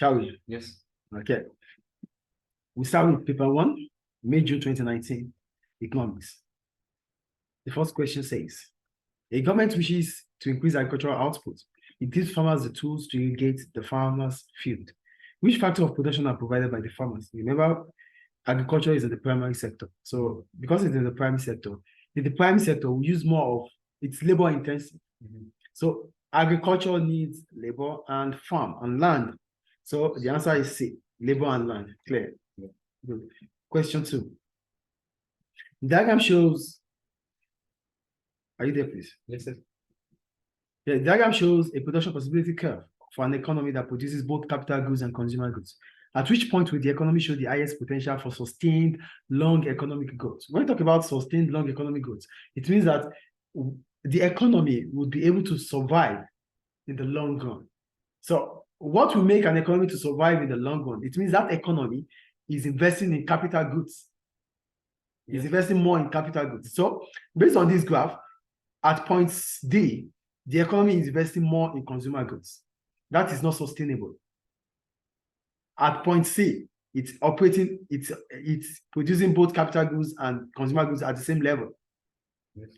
Shall we? Yes. Okay. We start with paper 1, May, June 2019, economics. The first question says, a government wishes to increase agricultural output. It gives farmers the tools to irrigate the farmers' field. Which factor of production are provided by the farmers? Remember, agriculture is in the primary sector. So because it's in the primary sector, we use more of it's labor intensive. So agriculture needs labor and farm and land. So the answer is C, labor and land. Clear. Good. Question 2. The diagram shows. Are you there, please? Yes, sir. The diagram shows a production possibility curve for an economy that produces both capital goods and consumer goods. At which point will the economy show the highest potential for sustained long economic growth? When we talk about sustained long economic growth, it means that the economy would be able to survive in the long run. So what will make an economy to survive in the long run? It means that economy is investing in capital goods. Is investing more in capital goods. So based on this graph, at point D, the economy is investing more in consumer goods. That is not sustainable. At point C, it's producing both capital goods and consumer goods at the same level. Yes.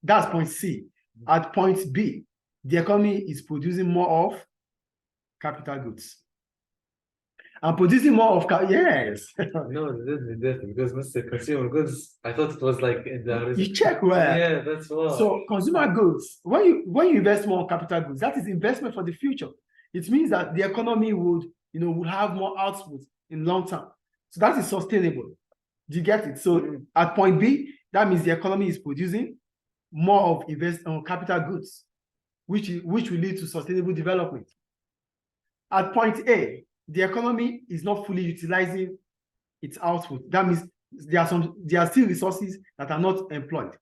That's point C. At point B, the economy is producing more of capital goods. And producing more of yes. No, this is different because Mr. Consumer Goods, I thought it was like you check where. Yeah, that's why. So consumer goods, when you invest more on capital goods, that is investment for the future. It means that the economy would have more output in long term. So that is sustainable. Do you get it? So at point B, that means the economy is producing more of on capital goods, which will lead to sustainable development. At point A, the economy is not fully utilizing its output. That means there are still resources that are not employed.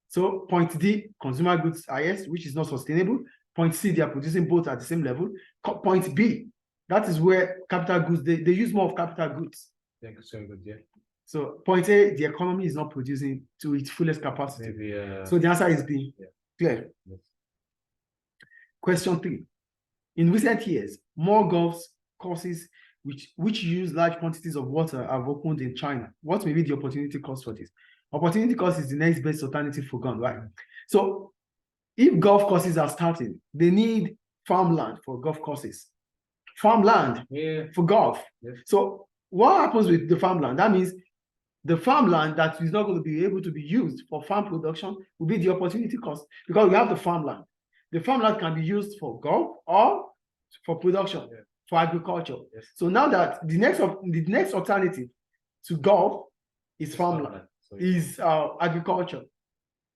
So point D, consumer goods highest, which is not sustainable. Point C, they are producing both at the same level. Point B, that is where capital goods, they use more of capital goods. Yeah, consumer goods, yeah. So point A, the economy is not producing to its fullest capacity. Maybe, so the answer is B. Yeah. Clear? Yes. Question 3. In recent years, more golf courses which use large quantities of water have opened in China. What may be the opportunity cost for this? Opportunity cost is the next best alternative for gun, right? So if golf courses are starting, they need farmland for golf courses. Farmland for golf. Yes. So what happens with the farmland? That means the farmland that is not going to be able to be used for farm production will be the opportunity cost because we have the farmland. The farmland can be used for golf or for production, for agriculture. Yes. So now that the next alternative to golf is farmland, is agriculture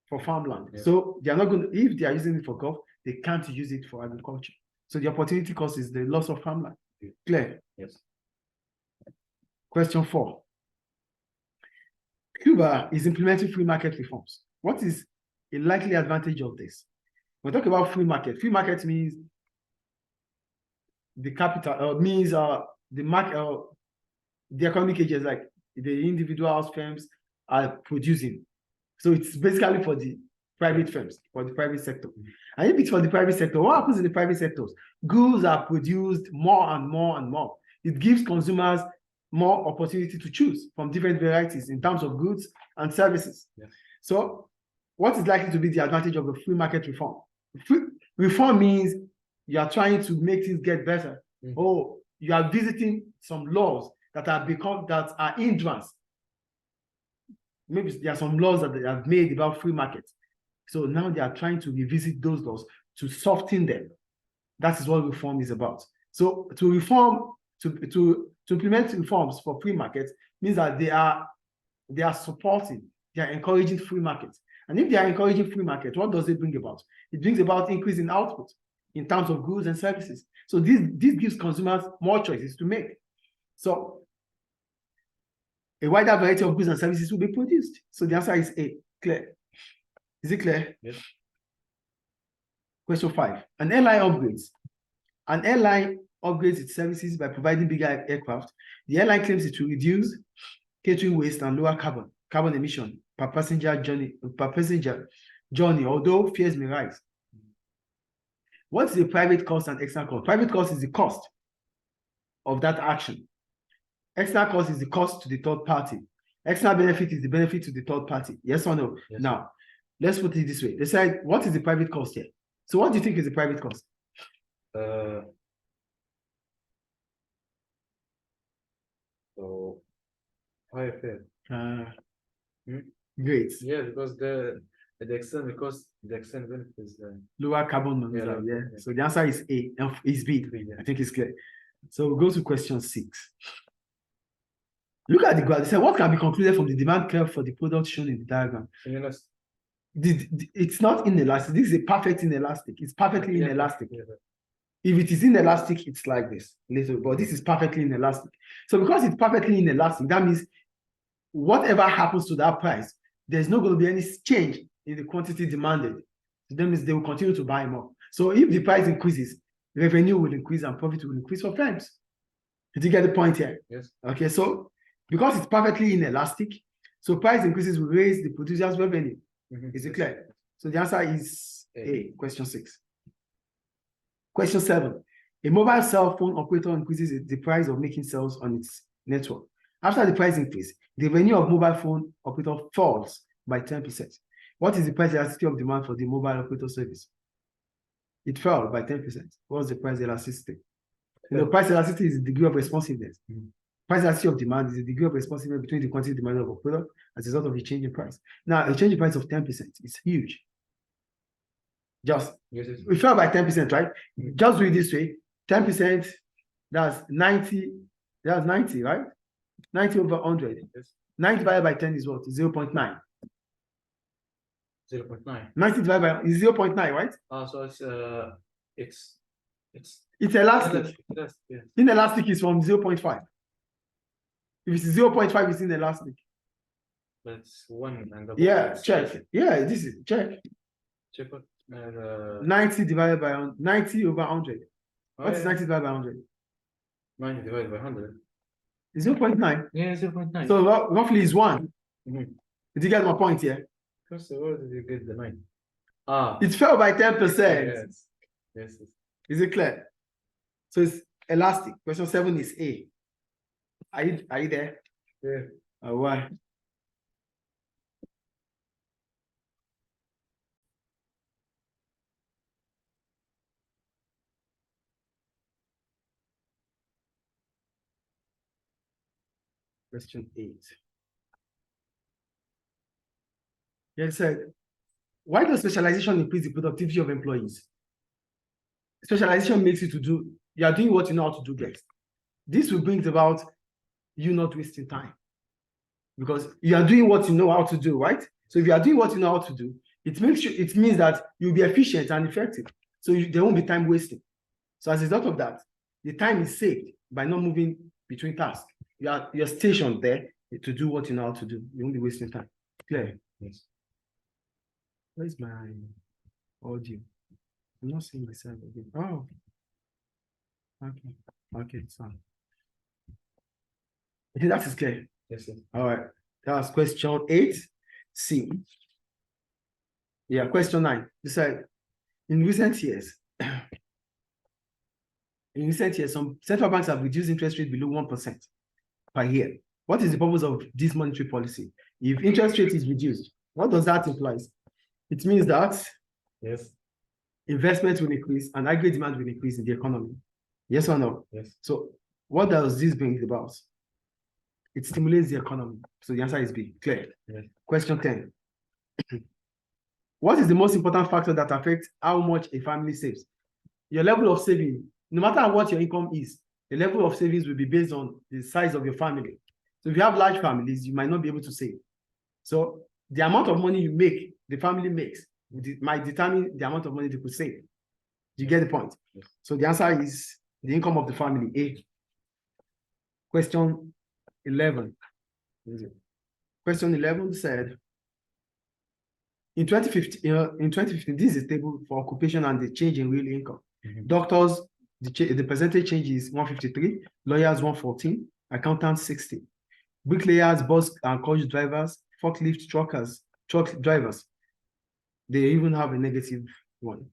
for farmland. Yes. So they are not going to, if they are using it for golf, they can't use it for agriculture. So the opportunity cost is the loss of farmland. Clear? Yes. Question 4. Cuba is implementing free market reforms. What is a likely advantage of this? When we talk about free market means the capital, means the market, the economic agents like the individual house firms are producing. So it's basically for the private firms, for the private sector. And if it's for the private sector, what happens in the private sectors? Goods are produced more and more and more. It gives consumers more opportunity to choose from different varieties in terms of goods and services. Yeah. So what is likely to be the advantage of the free market reform? Free reform means you are trying to make things get better. Oh, you are visiting some laws that are hindrance. Maybe there are some laws that they have made about free market. So now they are trying to revisit those laws to soften them. That is what reform is about. So to implement reforms for free markets means that they are supporting, they are encouraging free markets. And if they are encouraging free market, what does it bring about? It brings about increase in output in terms of goods and services. So this gives consumers more choices to make. So a wider variety of goods and services will be produced. So the answer is A. Clear? Is it clear? Yes. Question 5. An airline upgrades its services by providing bigger aircraft. The airline claims it will reduce catering waste and lower carbon emission per passenger journey, although fares may rise. What's the private cost and external cost? Private cost is the cost of that action. External cost is the cost to the third party. External benefit is the benefit to the third party. Yes or no? Yes. Now, let's put it this way. They said, what is the private cost here? So what do you think is the private cost? So higher fare. Great. Yeah, because the external cost, the external benefit is Lower carbon monoxide. Yeah. yeah. So the answer is A. Is B. yeah. I think it's clear. So we'll go to question 6. Look at the graph. They say what can be concluded from the demand curve for the product shown in the diagram. Inelastic. It's not inelastic. This is a perfect inelastic. It's perfectly Yeah, inelastic. yeah. If it is inelastic, it's like this, little, but this is perfectly inelastic. So because it's perfectly inelastic, that means whatever happens to that price, there's not going to be any change in the quantity demanded. So that means they will continue to buy more. So if the price increases, revenue will increase and profit will increase for firms. Did you get the point here? Yes. Okay, so because it's perfectly inelastic, so price increases will raise the producer's revenue. Is it clear? So the answer is A, question 6. Question 7. A mobile cell phone operator increases the price of making sales on its network. After the price increase, the revenue of mobile phone operator falls by 10%. What is the price elasticity of demand for the mobile operator service? It fell by 10%. What's the price elasticity? You know, price elasticity is the degree of responsiveness. Price elasticity of demand is the degree of responsiveness between the quantity demanded of a product as a result of the change in price. Now, a change in price of 10% is huge. Just, we fell by 10%, right? Just do it this way. 10%, that's 90, right? 90 over 100. Yes. 90 divided by 10 is what? 0.9. 0.9. 90 divided by is 0.9, right? So it's elastic. Yeah. Inelastic is from 0.5. If it's 0.5, it's inelastic. That's 1 and the Yeah, check. Yeah, this is check. Check what 90 divided by 90 over 100. What is 90 divided by 100? 90 divided by 100. 0.9. Yeah, 0.9. So roughly is 1. Did you get my point here? First of all, did you get the 9? It fell by 10%. Yes. Is it clear? So it's elastic. Question 7 is A. Are you there? Yeah. Why? Question 8. Yeah, it said, why does specialization increase the productivity of employees? Specialization makes you are doing what you know how to do best. This will bring about you not wasting time. Because you are doing what you know how to do, right? So if you are doing what you know how to do, it means that you'll be efficient and effective. So there won't be time wasting. So as a result of that, the time is saved by not moving between tasks. You're stationed there to do what you know how to do. You won't be wasting time. Clear? Yes. Where's my audio? I'm not seeing myself again. Oh. Okay, it's fine. I think that is clear. Yes. All right. That's question 8. C. Yeah, question 9. You said in recent years, some central banks have reduced interest rate below 1% per year. What is the purpose of this monetary policy? If interest rate is reduced, what does that imply? It means that investment will increase and aggregate demand will increase in the economy. Yes or no? Yes. So what does this bring about? It stimulates the economy. So the answer is B. Clear. Yes. Question 10. What is the most important factor that affects how much a family saves? Your level of saving, no matter what your income is, the level of savings will be based on the size of your family. So if you have large families, you might not be able to save. So the amount of money you make, the family makes, might determine the amount of money they could save. Do you get the point? Yes. So the answer is the income of the family, A. Question 11. Question 11 said, in 2015, this is a table for occupation and the change in real income. Doctors, the percentage change is 153, lawyers 114, accountants 60, bricklayers, bus and coach drivers, forklift truck drivers, they even have a negative one.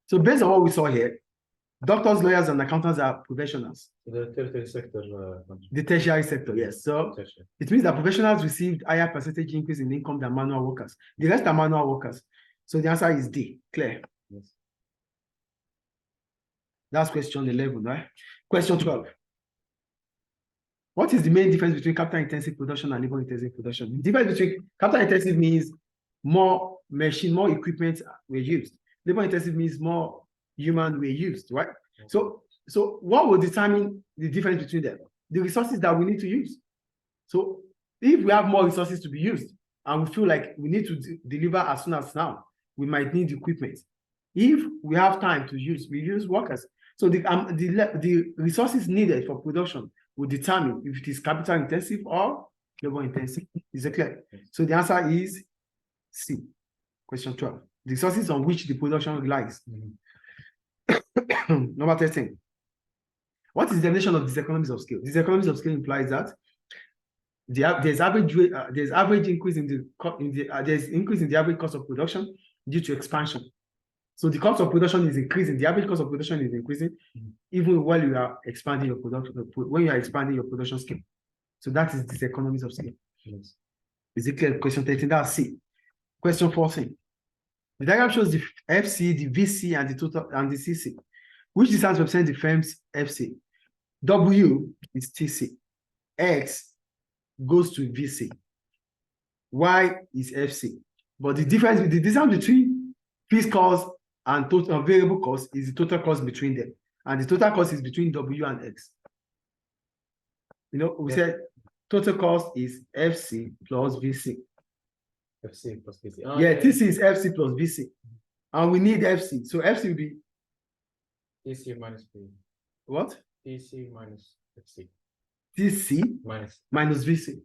So based on what we saw here, doctors, lawyers, and accountants are professionals. The tertiary sector. The tertiary sector, yes. So Tertiary. it means that professionals received higher percentage increase in income than manual workers. The rest are manual workers. So the answer is D. Clear. Yes. That's question 11, right? Question 12. What is the main difference between capital-intensive production and labor-intensive production? The difference between capital-intensive means more machine, more equipment were used. Labor-intensive means more human were used, right? So what will determine the difference between them? The resources that we need to use. So if we have more resources to be used and we feel like we need to deliver as soon as now, we might need equipment. If we have time to use, we use workers. So the resources needed for production will determine if it is capital intensive or labor intensive. Is it clear? So the answer is C. Question 12. The resources on which the production relies. Number 13. What is the definition of diseconomies of scale? Diseconomies of scale implies that there's average increase in there's increase in the average cost of production due to expansion. So the cost of production is increasing, the average cost of production is increasing, even while you are expanding your production, when you are expanding your production scale. So that is diseconomies of scale. Yes. Is it clear? Question 13, that's C. Question 14. The diagram shows the FC, the VC, and the total and the CC. Which distance represents the firm's FC? W is TC. X goes to VC. Y is FC. But the distance between fixed cost and total variable cost is the total cost between them. And the total cost is between W and X. You know, we said total cost is FC plus VC. FC plus VC. TC is FC plus VC. And we need FC. So FC will be TC minus P. what? TC minus FC. TC minus VC.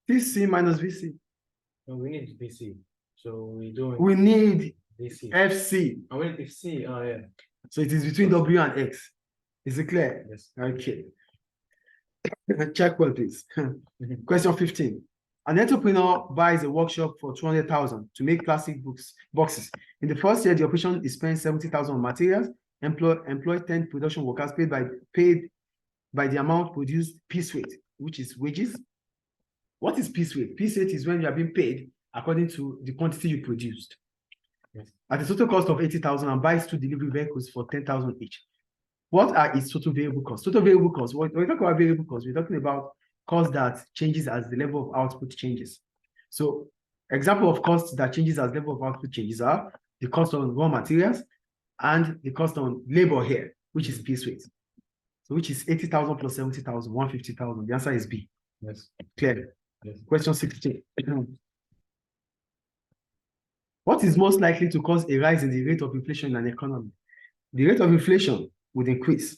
TC minus VC. No, we need VC. So we need VC. FC. I need FC. Oh, yeah. So it is between W and X. Is it clear? Yes. Okay. Check well, please. Question 15. An entrepreneur buys a workshop for 200,000 to make plastic boxes. In the first year, the operation is spent 70,000 on materials, employ 10 production workers paid by the amount produced piece rate, which is wages. What is piece rate? Piece rate is when you are being paid according to the quantity you produced. Yes. At a total cost of 80,000 and buys 2 delivery vehicles for 10,000 each. What are its total variable costs? Total variable costs. When we talk about variable costs, we're talking about cost that changes as the level of output changes. So example of costs that changes as level of output changes are the cost on raw materials and the cost on labor here, which is piece rate. So which is 80,000 plus 70,000, 150,000. The answer is B. Yes. Clear? Yes. Question 16. What is most likely to cause a rise in the rate of inflation in an economy? The rate of inflation would increase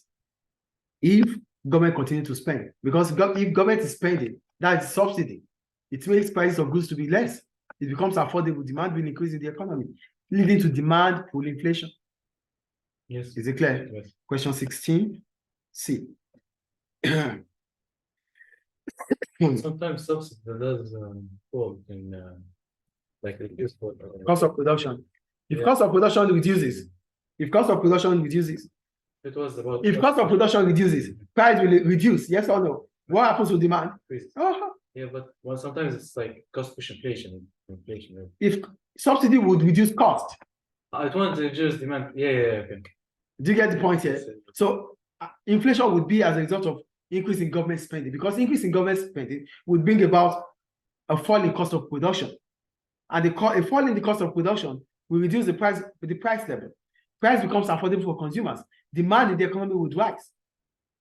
if government continues to spend. Because if government is spending, that is subsidy. It makes prices of goods to be less. It becomes affordable. Demand will increase in the economy, leading to demand pull inflation. Yes. Is it clear? Yes. Question 16. C. Sometimes subsidy does fall in like reduce cost of production. If cost of production reduces, it was about if cost of production reduces, price will reduce. Yes or no? What happens to demand? Yeah, but well, sometimes it's like cost push inflation. If subsidy would reduce cost, I want to reduce demand. Yeah. Okay. Do you get the point here? So inflation would be as a result of increase in government spending, because increase in government spending would bring about a fall in cost of production, and a fall in the cost of production will reduce the price level. Price becomes affordable for consumers. Demand in the economy would rise.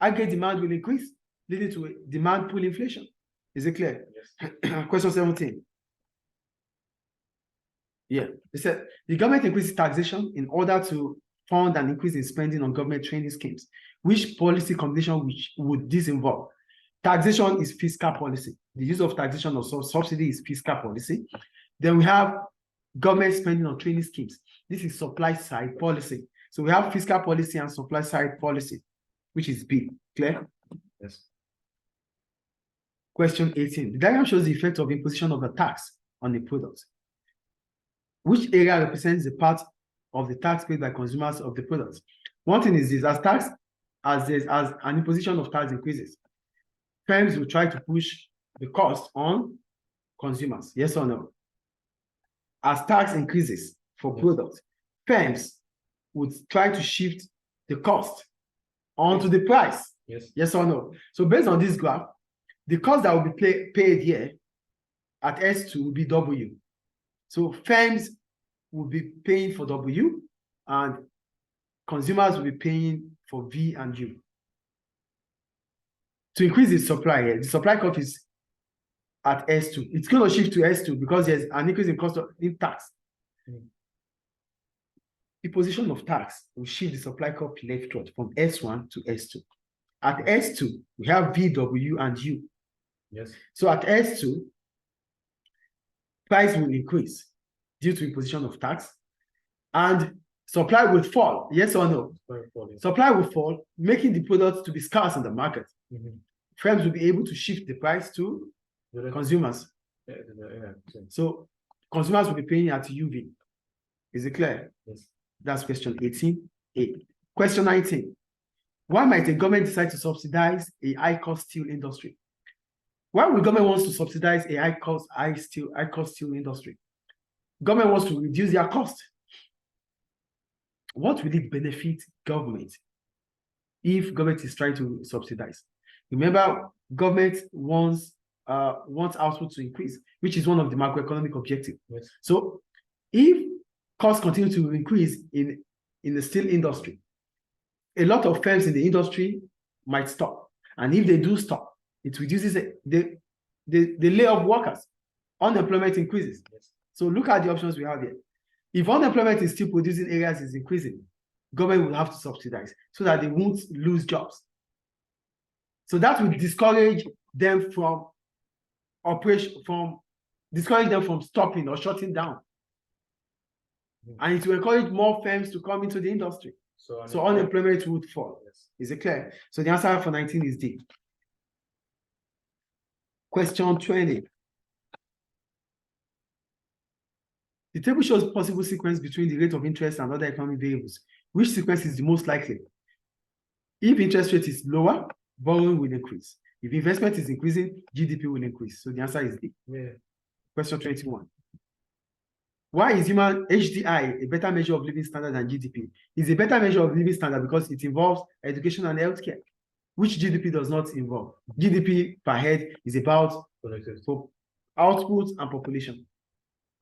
Aggregate demand will increase, leading to a demand pull inflation. Is it clear? Yes. Question 17. Yeah, it said the government increases taxation in order to fund an increase in spending on government training schemes. Which policy combination would this involve? Taxation is fiscal policy. The use of taxation or subsidy is fiscal policy. Then we have government spending on training schemes. This is supply side policy. So we have fiscal policy and supply side policy, which is B. Clear? Yes. Question 18. The diagram shows the effect of imposition of a tax on the product. Which area represents the part of the tax paid by consumers of the products. One thing is this: as an imposition of tax increases, firms will try to push the cost on consumers. Yes or no? As tax increases for products, firms would try to shift the cost onto the price. Yes. Yes or no? So based on this graph, the cost that will be paid here at S2 will be W. So firms will be paying for W and consumers will be paying for V and U. To increase the supply here, the supply cost is at S2. It's going to shift to S2 because there's an increase in cost in tax. The position of tax will shift the supply curve leftward from S1 to S2. At S2, we have V, W, and U. Yes. So at S2, price will increase due to imposition of tax, and supply will fall. Yes or no? Supply will fall, making the products to be scarce in the market. Firms will be able to shift the price to consumers. So consumers will be paying at UV. Is it clear? Yes. That's question 18A. Question 19. Why might a government decide to subsidize a high-cost steel industry? Why would government wants to subsidize a high-cost steel industry? Government wants to reduce their cost. What will it benefit government if government is trying to subsidize? Remember, government wants output to increase, which is one of the macroeconomic objectives. Yes. So if costs continue to increase in the steel industry, a lot of firms in the industry might stop. And if they do stop, it reduces the lay of workers. Unemployment increases. Yes. So look at the options we have here. If unemployment in steel producing areas is increasing, government will have to subsidize so that they won't lose jobs. So that will discourage them from stopping or shutting down. And it will encourage more firms to come into the industry. So unemployment would fall. Yes. Is it clear? So the answer for 19 is D. Question 20. The table shows possible sequence between the rate of interest and other economic variables. Which sequence is the most likely? If interest rate is lower, borrowing will increase. If investment is increasing, GDP will increase. So the answer is D. Yeah. Question 21. Why is human HDI a better measure of living standard than GDP? It's a better measure of living standard because it involves education and healthcare, which GDP does not involve. GDP per head is about output and population.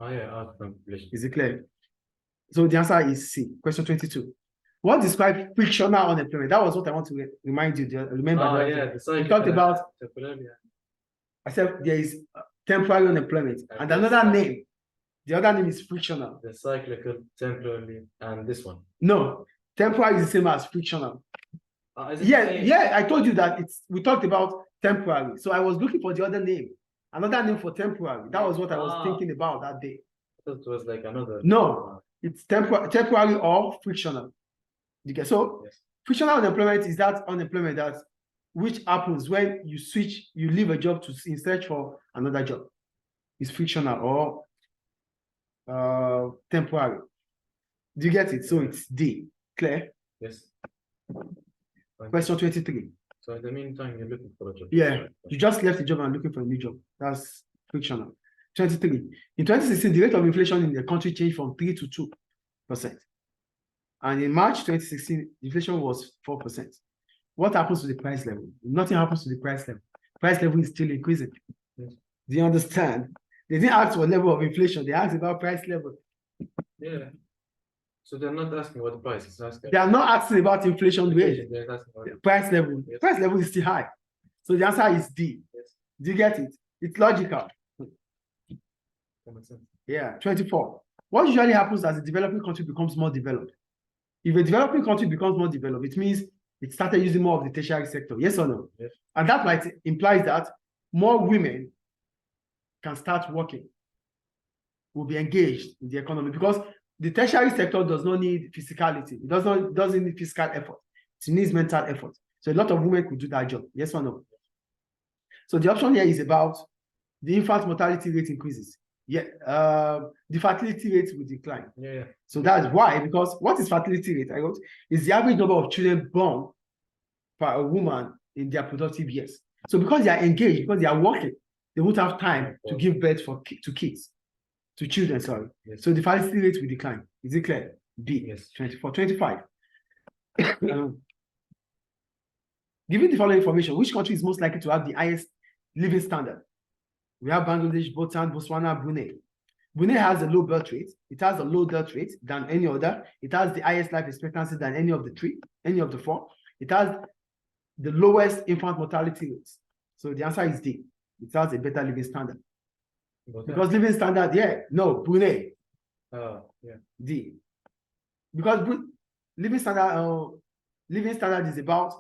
Output and population. Is it clear? So the answer is C. Question 22. What describes frictional unemployment? That was what I want to remind you. Remember we talked about. I said there is temporary unemployment and another name. The other name is frictional. The cyclical, temporary, and this one. No, temporary is the same as frictional. Yeah, I told you that we talked about temporary. So I was looking for the other name. Another name for temporary. That was what I was thinking about that day. I thought it was like another. No, it's temporary or frictional. You get so yes. Frictional unemployment is that unemployment which happens when you leave a job in search for another job. It's frictional or temporary. Do you get it? So it's D. Clear? Yes. Question 23. So in the meantime, you're looking for a job. Yeah, you just left the job and looking for a new job. That's frictional. 23. In 2016, the rate of inflation in the country changed from 3 to 2%. And in March 2016, inflation was 4%. What happens to the price level? Nothing happens to the price level. Price level is still increasing. Yes. Do you understand? They didn't ask for level of inflation. They asked about price level. Yeah. So they're not asking what the price is asking. They are not asking about inflation rate. Price level. Yes. Price level is still high. So the answer is D. Yes. Do you get it? It's logical. Yeah. 24. What usually happens as a developing country becomes more developed? If a developing country becomes more developed, it means it started using more of the tertiary sector. Yes or no? Yes. And that might implies that more women can start working, will be engaged in the economy, because the tertiary sector does not need physicality. It doesn't need physical effort. It needs mental effort. So a lot of women could do that job. Yes or no? So the option here is about the infant mortality rate increases. Yeah, the fertility rate will decline. Yeah. So that's why, because what is fertility rate? I wrote is the average number of children born by a woman in their productive years. So because they are engaged, because they are working, they won't have time to give birth to kids, to children, sorry. Yes. So the fertility rate will decline. Is it clear? B. Yes. 24, 25. Given the following information, which country is most likely to have the highest living standard? We have Bangladesh, Bhutan, Botswana, Brunei. Brunei has a low birth rate. It has a low death rate than any other. It has the highest life expectancy than any of the four. It has the lowest infant mortality rates. So the answer is D. It has a better living standard. Because living standard, Brunei. Oh, yeah. D. Because living standard is about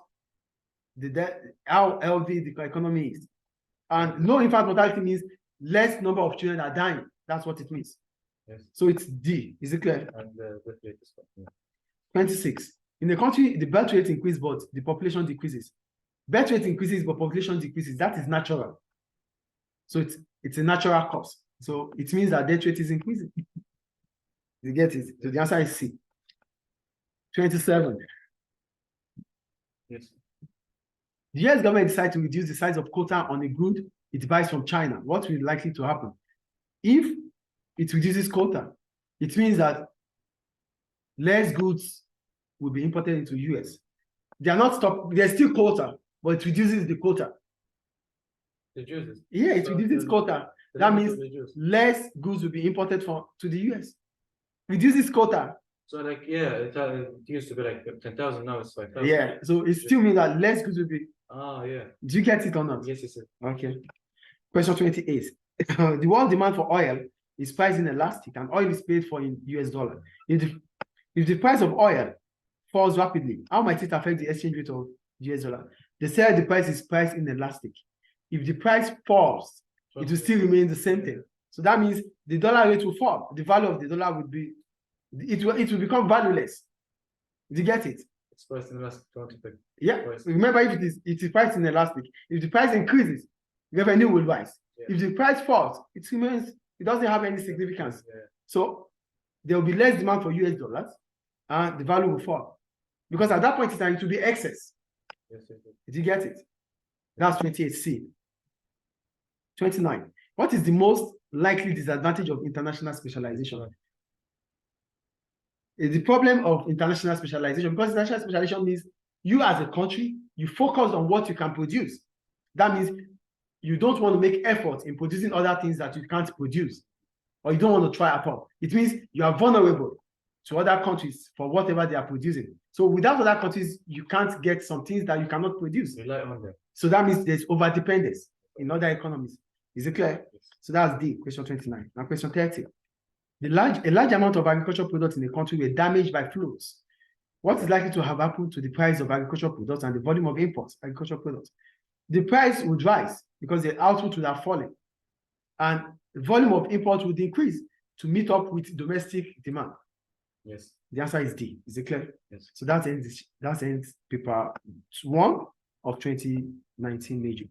how healthy the economy is. And no infant mortality means less number of children are dying. That's what it means. Yes. So it's D. Is it clear? And the birth rate is what? Yeah. 26. In the country, the birth rate increases, but the population decreases. Birth rate increases, but population decreases. That is natural. So it's a natural cause. So it means that death rate is increasing. You get it? So the answer is C. 27. Yes. The US government decided to reduce the size of quota on a good it buys from China. What will likely to happen? If it reduces quota, it means that less goods will be imported into US. They are not stopped. There's still quota, but it reduces the quota. Reduces. Yeah, it reduces quota. That means less goods will be imported to the US. Reduces quota. So like, yeah, it used to be like 10,000, now it's 5,000. Yeah, so it still means that less goods will be. Ah, yeah. Do you get it or not? Yes, yes, yes. Okay. Question 28. The world demand for oil is priced inelastic and oil is paid for in US dollar. If the price of oil falls rapidly, how might it affect the exchange rate of US dollar? They say the price is priced inelastic. If the price falls, it will still remain the same thing. So that means the dollar rate will fall. The value of the dollar will be, it will become valueless. Did you get it? It's priced inelastic. Yeah. Remember, if it is priced inelastic, if the price increases, revenue will rise. Yeah. If the price falls, it remains, it doesn't have any significance. Yeah. So there will be less demand for US dollars and the value will fall. Because at that point in time, it will be excess. Yes, yes, yes. Did you get it? That's 28C. 29. What is the most likely disadvantage of international specialization? The problem of international specialization, because international specialization means you as a country, you focus on what you can produce. That means you don't want to make effort in producing other things that you can't produce, or you don't want to try at all. It means you are vulnerable to other countries for whatever they are producing. So without other countries, you can't get some things that you cannot produce. Rely on them. So that means there's overdependence in other economies. Is it clear? Yes. So that's D, question 29. Now question 30. A large amount of agricultural products in the country were damaged by floods. What is likely to have happened to the price of agricultural products and the volume of imports agricultural products? The price would rise because the output would have fallen, and the volume of imports would increase to meet up with domestic demand. Yes. The answer is D. Is it clear? Yes. So that ends paper 1 of 2019 major.